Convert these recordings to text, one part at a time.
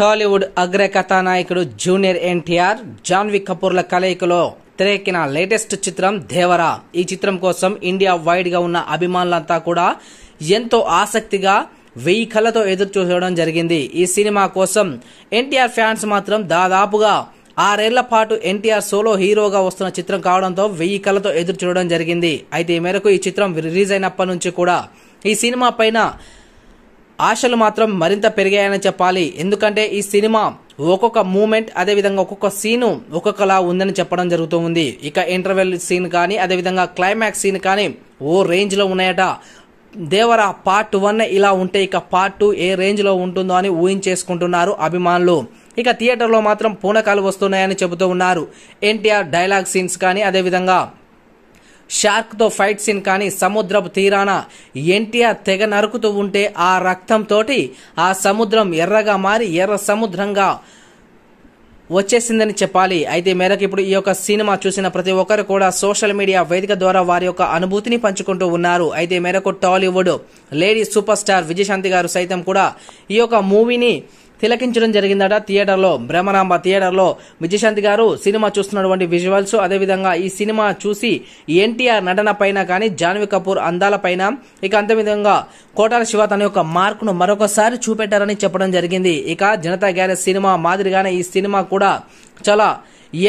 టాలీవుడ్ అగ్ర కథానాయకుడు జూనియర్ ఎన్టీఆర్, జాన్వీ కపూర్ల కలయికలో తెరకెక్కిన లేటెస్ట్ చిత్రం దేవరా. ఈ చిత్రం కోసం ఇండియా వైడ్ గా ఉన్న అభిమానులంతా కూడా ఎంతో ఆసక్తిగా 1000 కళ్ళతో ఎదురు చూడడం జరిగింది. ఈ సినిమా కోసం ఎన్టీఆర్ ఫ్యాన్స్ మాత్రం దాదాపుగా 6 ఏళ్ల పాటు ఎన్టీఆర్ సోలో హీరోగా వస్తున్న చిత్రం కావడంతో 1000 కళ్ళతో ఎదురు చూడడం జరిగింది. అయితే ఈ మేరకు ఈ చిత్రం రిలీజ్ అయినప్పటి నుంచి కూడా ఈ సినిమా పైన ఆశలు మాత్రం మరింత పెరిగాయని చెప్పాలి. ఎందుకంటే ఈ సినిమా ఒక్కొక్క మూమెంట్ అదేవిధంగా ఒక్కొక్క సీను ఒక్కొక్కలా ఉందని చెప్పడం జరుగుతూ ఉంది. ఇక ఇంటర్వెల్ సీన్ కానీ అదేవిధంగా క్లైమాక్స్ సీన్ కానీ ఓ రేంజ్ లో ఉన్నాయట. దేవరా పార్ట్ 1 ఇలా ఉంటే ఇక పార్ట్ 2 ఏ రేంజ్ లో ఉంటుందో అని ఊహించేసుకుంటున్నారు అభిమానులు. ఇక థియేటర్లో మాత్రం పూనకాలు వస్తున్నాయని చెబుతూ ఉన్నారు. ఎన్టీఆర్ డైలాగ్ సీన్స్ కానీ అదేవిధంగా షార్క్ తో ఫైట్ సీన్ కానీ సముద్రపు తీరాన ఎన్టీఆర్ తెగ నరుకుతూ ఉంటే ఆ రక్తంతో ఆ సముద్రం ఎర్రగా మారి ఎర్ర సముద్రంగా వచ్చేసిందని చెప్పాలి. అయితే మేరకు ఇప్పుడు ఈ యొక్క సినిమా చూసిన ప్రతి ఒక్కరు కూడా సోషల్ మీడియా వేదిక ద్వారా వారి యొక్క అనుభూతిని పంచుకుంటూ ఉన్నారు. అయితే మేరకు Tollywood lady super star Vijayashanti గారు సైతం కూడా ఈ యొక్క మూవీని తిలకించడం జరిగిందట. థియేటర్లో బ్రహ్మరాంబ థియేటర్లో విజయశాంతి గారు సినిమా చూస్తున్నటువంటి విజువల్స్ అదేవిధంగా ఈ సినిమా చూసి ఎన్టీఆర్ నటన పైన కానీ జాన్వీ కపూర్ అందాల పైన ఇక అంతే విధంగా కోటాల శివ తన యొక్క మార్కును మరొకసారి చూపెట్టారని చెప్పడం జరిగింది. ఇక జనతా గ్యారేజ్ సినిమా మాదిరిగానే ఈ సినిమా కూడా చాలా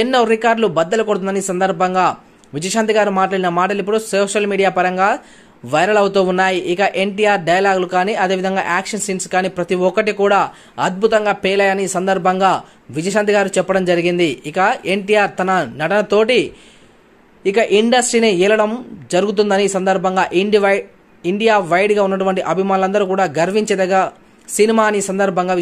ఎన్నో రికార్డులు బద్దలు కొడుతుందని సందర్భంగా విజయశాంతి గారు మాట్లాడిన మాటలు ఇప్పుడు సోషల్ మీడియా పరంగా వైరల్ అవుతూ ఉన్నాయి. ఇక ఎన్టీఆర్ డైలాగులు కానీ అదేవిధంగా యాక్షన్ సీన్స్ కానీ ప్రతి ఒక్కటి కూడా అద్భుతంగా పేలాయని సందర్భంగా విజయశాంతి గారు చెప్పడం జరిగింది. ఇక ఎన్టీఆర్ తన నటనతోటి ఇక ఇండస్ట్రీని ఏలడం జరుగుతుందని సందర్భంగా ఇండియా వైడ్ గా ఉన్నటువంటి అభిమానులందరూ కూడా గర్వించేదగా సినిమా అని సందర్భంగా